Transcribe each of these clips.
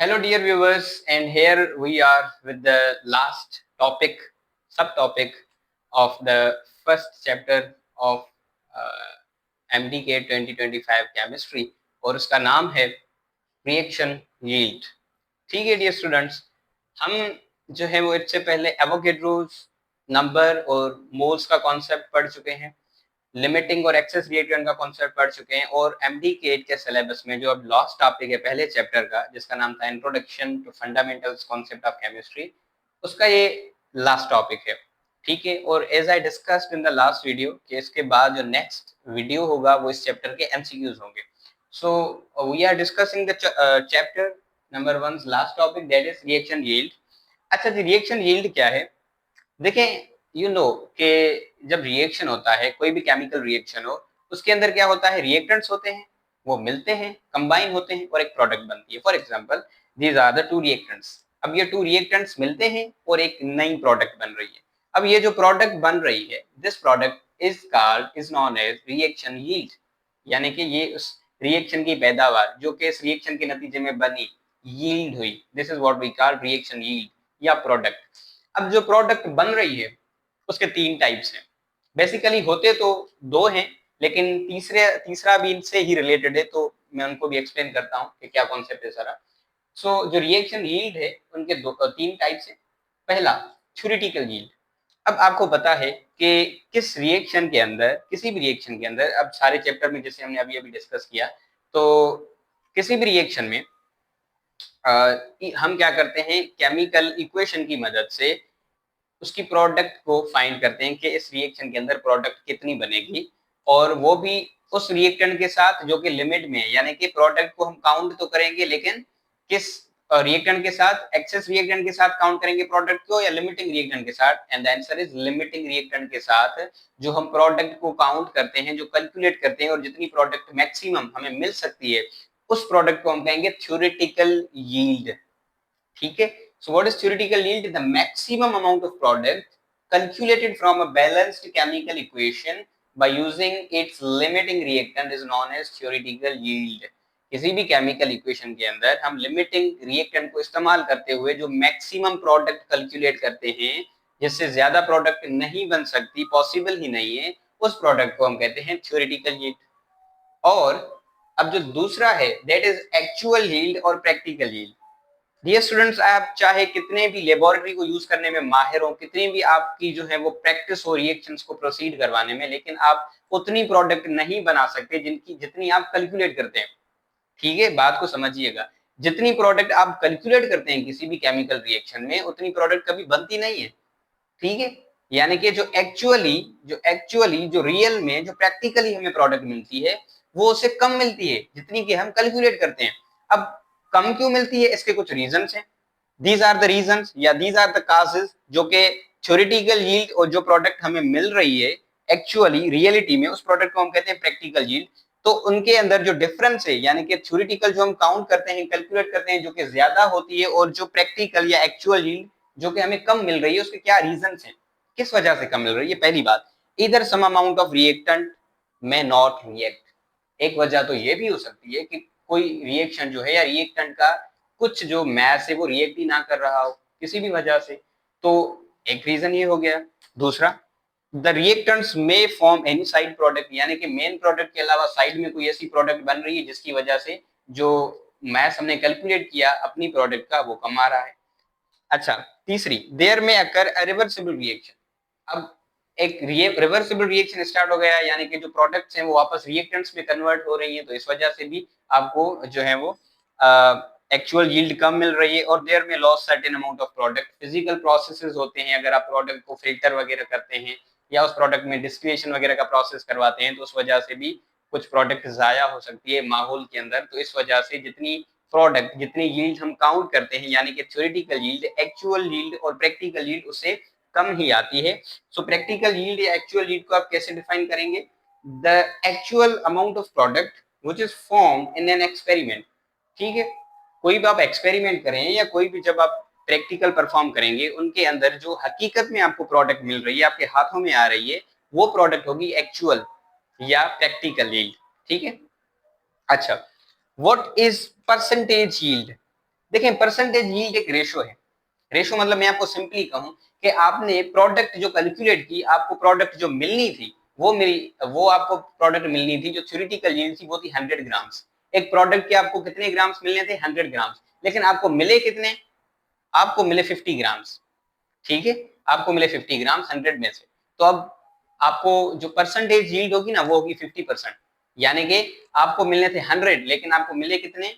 Hello, dear viewers, and here we are with the last topic, subtopic of the first chapter of MDK 2025 Chemistry, और उसका नाम है reaction yield. ठीक है dear students, हम जो है वो इससे पहले एवोगैड्रोस नंबर और मोल्स का कॉन्सेप्ट पढ़ चुके हैं, लिमिटिंग और एक्सेस रिएक्टेंट का कॉन्सेप्ट पढ़ चुके हैं, और एमडीके के सिलेबस में जो अब लास्ट टॉपिक है पहले चैप्टर का, जिसका नाम था introduction to fundamentals concept of chemistry, उसका ये लास्ट टॉपिक है। ठीक है, और as I discussed in the last video कि इसके बाद जो नेक्स्ट वीडियो होगा वो इस चैप्टर के एमसीक्यूज होंगे। So we are discussing the chapter number 1 last topic, that is reaction yield. अच्छा जी, रिएक्शन यील्ड क्या है? देखें, यू नो कि जब रिएक्शन होता है, कोई भी केमिकल रिएक्शन हो, उसके अंदर क्या होता है, रिएक्टेंट्स होते हैं, वो मिलते हैं, कंबाइन होते हैं और एक प्रोडक्ट बनती है। For example, these are the two reactants. अब ये टू रिएक्टेंट्स मिलते हैं और एक नई प्रोडक्ट बन रही है। अब ये जो प्रोडक्ट बन रही है, this product is known as reaction yield, यानी कि ये उस रिएक्शन की पैदावार जो कि इस रिएक्शन के नतीजे में बनी, यील्ड हुई, this is what we call reaction yield या प्रोडक्ट। अब जो प्रोडक्ट बन रही है उसके तीन टाइप्स हैं। बेसिकली होते तो दो हैं, लेकिन तीसरा भी इनसे ही रिलेटेड है, तो मैं उनको भी एक्सप्लेन करता हूँ कि क्या कॉन्सेप्ट है सारा। सो जो रिएक्शन यील्ड है उनके तीन टाइप्स हैं। पहला, थ्योरेटिकल यील्ड। अब आपको पता है कि किस रिएक्शन के अंदर, किसी भी रिएक्शन के अंदर, अब सारे चैप्टर में जैसे हमने अभी अभी डिस्कस किया, तो किसी भी रिएक्शन में हम क्या करते हैं, केमिकल इक्वेशन की मदद से उसकी प्रोडक्ट को फाइंड करते हैं कि इस रिएक्शन के अंदर प्रोडक्ट कितनी बनेगी, और वो भी उस रिएक्टेंट के साथ जो कि लिमिट में है, यानी कि प्रोडक्ट को हम काउंट तो करेंगे, लेकिन किस रिएक्टेंट के साथ, एक्सेस रिएक्टेंट के साथ काउंट करेंगे प्रोडक्ट को या लिमिटिंग रिएक्टेंट के साथ। And the answer is limiting reactant के साथ जो हम प्रोडक्ट को काउंट करते हैं, जो कैलकुलेट करते हैं, और जितनी प्रोडक्ट मैक्सिमम हमें मिल सकती है, उस प्रोडक्ट को हम कहेंगे थ्योरेटिकल यील्ड। ठीक है, so what is theoretical yield? The maximum amount of product calculated from a balanced chemical equation by using its limiting reactant is known as theoretical yield. किसी भी केमिकल इक्वेशन के अंदर हम लिमिटिंग रिएक्टेंट को इस्तेमाल करते हुए जो मैक्सिमम प्रोडक्ट कैलकुलेट करते हैं, जिससे ज्यादा प्रोडक्ट नहीं बन सकती, पॉसिबल ही नहीं है, उस प्रोडक्ट को हम कहते हैं थ्योरेटिकल यील्ड। और अब जो दूसरा है, दैट इज एक्चुअल यील्ड और प्रैक्टिकल यील्ड। डियर स्टूडेंट्स, आप चाहे कितने भी लेबोरेटरी को यूज करने में माहिर हो, कितनी भी आपकी जो है वो प्रैक्टिस हो रिएक्शंस को प्रोसीड करवाने में, लेकिन आप उतनी प्रोडक्ट नहीं बना सकते जिनकी जितनी आप कैलकुलेट करते हैं। ठीक है, बात को समझिएगा, जितनी प्रोडक्ट आप कैलकुलेट करते हैं किसी भी केमिकल रिएक्शन में, उतनी प्रोडक्ट कभी बनती नहीं है। ठीक है, यानी कि जो रियल में, जो प्रैक्टिकली हमें प्रोडक्ट मिलती है, वो उससे कम मिलती है जितनी कि हम कैलकुलेट करते हैं। अब कम क्यों मिलती है, इसके कुछ रीजंस हैं। दीज आर द रीजंस या दीज आर द काजेस, जो कि थ्योरेटिकल यील्ड और जो प्रोडक्ट हमें मिल रही है एक्चुअली रियलिटी में, उस प्रोडक्ट को हम कहते हैं प्रैक्टिकल यील्ड। तो उनके अंदर जो डिफरेंस है, यानी कि थ्योरेटिकल जो हम काउंट करते हैं, कैलकुलेट करते हैं, जो कि ज्यादा होती है, और जो प्रैक्टिकल या एक्चुअल यील्ड जो कि हमें कम मिल रही है, उसके क्या रीजंस हैं, किस वजह से कम मिल रही है। पहली बात, इधर सम अमाउंट ऑफ रिएक्टेंट में नॉट रिएक्ट। एक वजह तो ये भी हो सकती है कि कोई रिएक्शन जो है या रिएक्टेंट का कुछ जो मैस है वो रिएक्ट ही ना कर रहा हो किसी भी वजह से, तो एक रीजन ये हो गया। दूसरा, द रिएक्टेंट्स में फॉर्म एनी साइड प्रोडक्ट, यानी कि मेन प्रोडक्ट के अलावा साइड में कोई ऐसी प्रोडक्ट बन रही है जिसकी वजह से जो मैस हमने कैलकुलेट किया अपनी प्रोडक्ट का, वो कम आ रहा है। अच्छा, तीसरी, देयर में अकर रिवर्सिबल रिएक्शन। अब एक रिवर्सिबल रिएक्शन स्टार्ट हो गया, यानी कि जो प्रोडक्ट्स हैं वो वापस रिएक्टेंट्स में कन्वर्ट हो रही हैं, तो इस वजह से भी आपको जो है वो एक्चुअल यील्ड कम मिल रही है। और देयर में loss certain amount of product, physical processes होते हैं, अगर आप प्रोडक्ट को फिल्टर वगैरह करते हैं या उस प्रोडक्ट में डिस्टिलेशन वगैरह का प्रोसेस करवाते हैं, तो उस वजह से भी कुछ प्रोडक्ट जाया हो सकती है माहौल के अंदर। तो इस वजह से जितनी प्रोडक्ट, जितनी यील्ड हम काउंट करते हैं, यानी कि थ्योरेटिकल यील्ड, एक्चुअल यील्ड और प्रैक्टिकल यील्ड उससे कम ही आती है। सो प्रैक्टिकल यील्ड या एक्चुअल यील्ड को आप कैसे डिफाइन करेंगे? The actual amount of product which is form in an experiment. ठीक है, कोई भी आप एक्सपेरिमेंट करें या कोई भी जब आप प्रैक्टिकल परफॉर्म करेंगे, उनके अंदर जो हकीकत में आपको प्रोडक्ट मिल रही है, आपके हाथों में आ रही है, वो प्रोडक्ट होगी एक्चुअल या प्रैक्टिकल यील्ड। ठीक है। अच्छा, व्हाट इज परसेंटेज यील्ड? देखें परसेंटेज यील्ड एक रेशो है। रेशो मतलब मैं आपको सिंपली कहूं कि आपने प्रोडक्ट जो कैलकुलेट की, आपको प्रोडक्ट जो मिलनी थी वो आपको प्रोडक्ट मिलनी थी, जो थ्योरेटिकल यील्ड थी वो थी 100 ग्राम्स। एक प्रोडक्ट के आपको कितने ग्राम्स मिलने थे? 100 ग्राम्स। लेकिन आपको मिले कितने? आपको मिले 50 ग्राम्स। ठीक है, आपको मिले 50 ग्राम्स 100 में से। तो अब आपको जो परसेंटेज यील्ड होगी ना वो होगी 50%। यानी कि आपको मिलने थे 100 लेकिन आपको मिले कितने?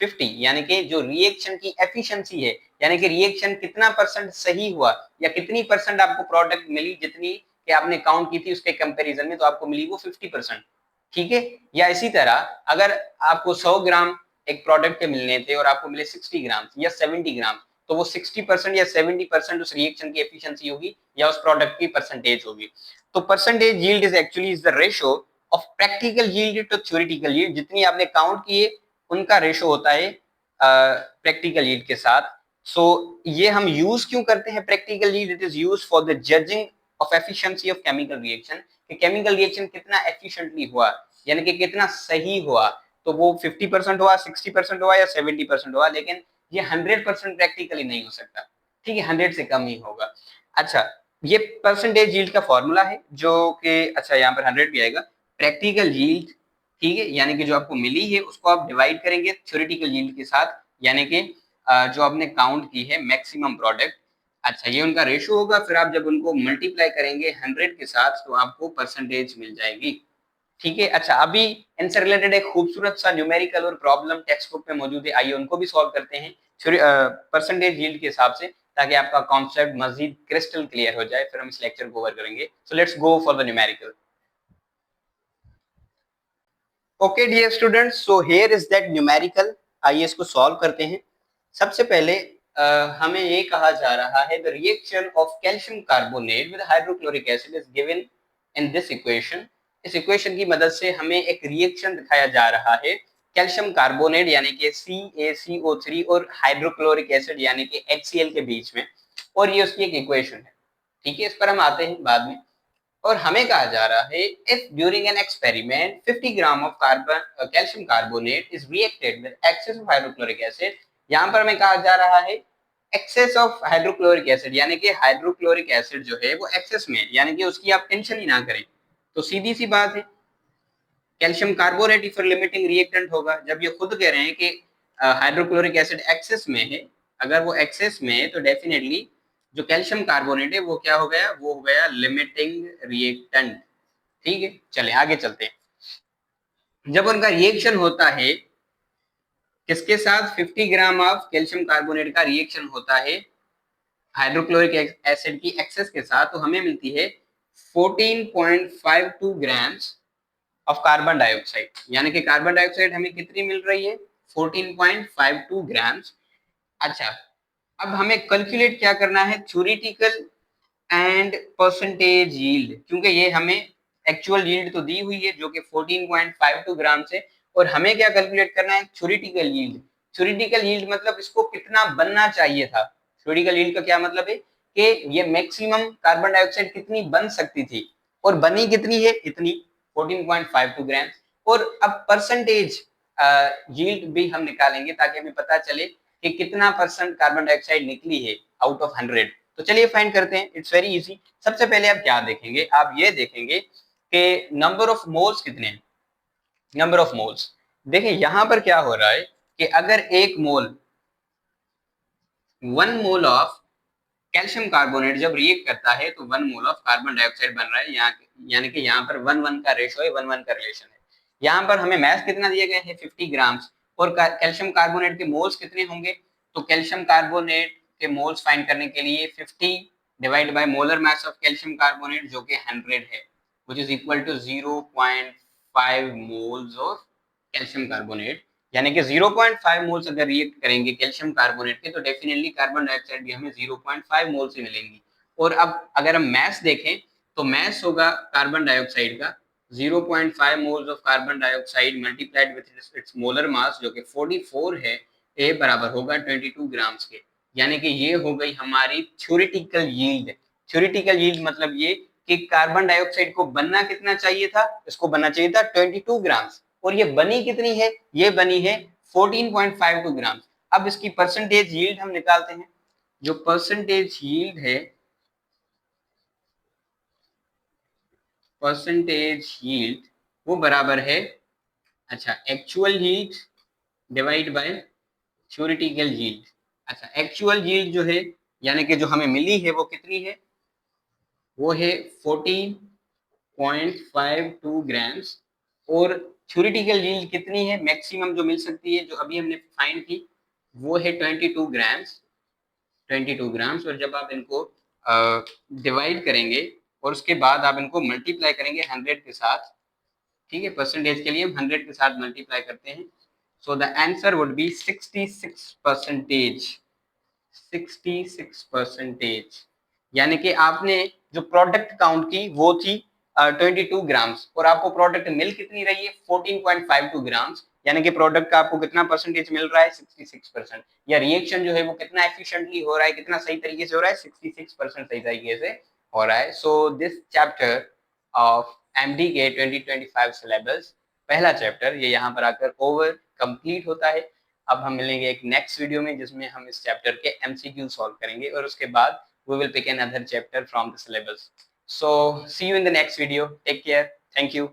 50। यानी कि जो रिएक्शन की एफिशिएंसी है, यानी कि रिएक्शन कितना परसेंट सही हुआ या कितनी परसेंट आपको प्रोडक्ट मिली जितनी कि आपने काउंट की थी उसके कंपैरिजन में, तो आपको मिली वो 50%। ठीक है। या इसी तरह अगर आपको 100 ग्राम एक प्रोडक्ट के मिलने थे और आपको मिले 60 ग्राम या 70 ग्राम, तो वो 60% या 70% उस रिएक्शन की एफिशिएंसी होगी या उस प्रोडक्ट की परसेंटेज होगी। तो percentage yield is actually is the ratio of practical yield to theoretical yield. जितनी आपने काउंट किए उनका रेशो होता है प्रैक्टिकल यील्ड के साथ। सो ये हम यूज क्यों करते हैं practical yield? It is use for the judging of efficiency of chemical reaction, कि केमिकल रिएक्शन कितना एफिशिएंटली हुआ, यानी कि कितना सही हुआ। तो वो 50% हुआ, 60% हुआ या 70% हुआ, लेकिन ये 100% प्रैक्टिकली नहीं हो सकता। ठीक है, 100 से कम ही होगा। अच्छा, ये परसेंटेज यील्ड का फॉर्मूला है जो कि अच्छा यहाँ पर 100 भी आएगा। प्रैक्टिकल यील्ड, ठीक है, यानी कि जो आपको मिली है उसको आप डिवाइड करेंगे थ्योरेटिकल यील्ड के साथ, यानी कि जो आपने काउंट की है मैक्सिमम प्रोडक्ट। अच्छा, ये उनका रेशो होगा। फिर आप जब उनको मल्टीप्लाई करेंगे 100 के साथ तो आपको परसेंटेज मिल जाएगी। ठीक है। अच्छा, अभी इनसे रिलेटेड एक खूबसूरत सा न्यूमेरिकल और प्रॉब्लम टेक्स्ट बुक में मौजूद है, आइए उनको भी सॉल्व करते हैं परसेंटेज यील्ड के हिसाब से, ताकि आपका कॉन्सेप्ट मजीद क्रिस्टल क्लियर हो जाए। फिर हम इस लेक्चर को कवर करेंगे। So let's go for the numerical. Okay dear students, so here is that numerical. आइए इसको सॉल्व करते हैं। सबसे पहले हमें ये कहा जा रहा है the reaction of calcium carbonate with hydrochloric acid is given in this equation. इस इक्वेशन की मदद से हमें एक रिएक्शन दिखाया जा रहा है कैल्शियम कार्बोनेट यानी कि CaCO3 और हाइड्रोक्लोरिक एसिड यानी कि HCl के बीच में, और ये उसकी एक इक्वेशन है। ठीक है, इस पर हम आते हैं बाद में। और हमें कहा जा रहा है if during an experiment 50 gram of carbon calcium carbonate is reacted with excess of hydrochloric acid. यहाँ पर हमें कहा जा रहा है एक्सेस ऑफ हाइड्रोक्लोरिक एसिड, यानी कि हाइड्रोक्लोरिक एसिड जो है वो एक्सेस में है, यानी कि उसकी आप टेंशन ही ना करें। तो सीधी सी बात है, कैल्शियम कार्बोनेट ही फिर लिमिटिंग रिएक्टेंट होगा। जब ये खुद कह रहे हैं कि हाइड्रोक्लोरिक एसिड एक्सेस में है, अगर वो एक्सेस में है तो डेफिनेटली जो कैल्शियम कार्बोनेट है वो क्या हो गया? वो हो गया लिमिटिंग रिएक्टेंट। ठीक है, चले आगे चलते हैं। जब उनका रिएक्शन होता है किसके साथ? 50 ग्राम ऑफ कैल्शियम कार्बोनेट का रिएक्शन होता है हाइड्रोक्लोरिक एसिड की एक्सेस के साथ, तो हमें मिलती है 14.52 ग्राम्स ऑफ कार्बन डाइऑक्साइड। यानी कि कार्बन डाइऑक्साइड हमें कितनी मिल रही है? 14.52 ग्राम्स। अच्छा, अब हमें कैलकुलेट क्या करना है? थ्योरेटिकल एंड परसेंटेज यील्ड, क्योंकि ये हमें एक्चुअल यील्ड तो दी हुई है जो कि 14.52 ग्राम से, और हमें क्या कैलकुलेट करना है? Theoretical yield. थ्योरेटिकल यील्ड मतलब इसको कितना बनना चाहिए था। थ्योरेटिकल यील्ड का क्या मतलब है कि ये मैक्सिमम कार्बन डाइऑक्साइड कितनी बन सकती थी, और बनी कितनी है? इतनी 14.52 ग्राम। और अब परसेंटेज यील्ड भी हम निकालेंगे ताकि हमें पता चले कि कितना परसेंट कार्बन डाइऑक्साइड निकली है आउट ऑफ 100। तो चलिए फाइंड करते हैं, इट्स वेरी इजी। सबसे पहले आप क्या देखेंगे? आप ये देखेंगे कि नंबर ऑफ मोल्स कितने हैं। नंबर ऑफ मोल्स देखिए, यहां पर क्या हो रहा है कि अगर एक मोल 1 मोल ऑफ कैल्शियम कार्बोनेट जब रिएक्ट करता है तो 1 मोल ऑफ कार्बन डाइऑक्साइड बन रहा है। यहाँ यानी कि यहाँ पर 1:1 का रेशो है, 1:1 का रिलेशन है। यहाँ पर हमें मैथ कितना दिया गया है? 50 ग्राम्स। और कैल्शियम कार्बोनेट के मोल्स कितने होंगे? तो कैल्शियम कार्बोनेट के मोल्स फाइंड करने के लिए 50 divide by molar mass of calcium carbonate जो कि 100 है, which is equal to 0.5 moles of calcium carbonate. यानी कि 0.5 मोल्स अगर रिएक्ट करेंगे कैल्शियम कार्बोनेट के, तो डेफिनेटली कार्बन डाइऑक्साइड भी हमें 0.5 मोल से मिलेंगी। और अब अगर हम मैथ देखें तो मैथ होगा कार्बन डाइऑक्साइड का 0.5 moles of carbon dioxide multiplied with its molar mass जो कि 44 है, ए बराबर होगा 22 ग्राम्स के। यानी कि ये हो गई हमारी थ्योरेटिकल यील्ड। थ्योरेटिकल यील्ड मतलब ये कि कार्बन डाइऑक्साइड को बनना कितना चाहिए था? इसको बनना चाहिए था 22 ग्राम्स, और ये बनी कितनी है? ये बनी है 14.52 ग्राम। अब इसकी परसेंटेज यील्ड हम निकालते हैं। जो परसेंटेज यील्ड है, परसेंटेज यील्ड वो बराबर है, अच्छा, actual yield divide by theoretical yield. अच्छा, एक्चुअल यील्ड जो है यानी कि जो हमें मिली है वो कितनी है, वो है 14.52 ग्राम्स। और थ्योरेटिकल यील्ड कितनी है, मैक्सिमम जो मिल सकती है, जो अभी हमने फाइंड की, वो है 22 ग्राम्स, 22 ग्राम्स। और जब आप इनको डिवाइड करेंगे और उसके बाद आप इनको मल्टीप्लाई करेंगे 100 के साथ, ठीक है, परसेंटेज के लिए हम 100 के साथ मल्टीप्लाई करते हैं, so the answer would be 66%। 66%, यानी कि आपने जो प्रोडक्ट काउंट की वो थी 22 ग्राम्स, और आपको प्रोडक्ट मिल कितनी रही है, 14.52 ग्राम्स, यानी कि प्रोडक्ट का आपको कितना परसेंटेज मिल रहा है, 66%। या रिएक्शन जो है वो कितना एफिशिएंटली हो रहा है, कितना सही तरीके से हो रहा है, 66% सही तरीके से हो रहा है। So this chapter of MD के 2025 सिलेबस, पहला चैप्टर, ये यहाँ पर आकर ओवर कंप्लीट होता है। अब हम मिलेंगे एक नेक्स्ट वीडियो में जिसमें हम इस चैप्टर के एमसीक्यू सॉल्व करेंगे, और उसके बाद we will pick another chapter from the syllabus. So see you in the next video. Take care. Thank you.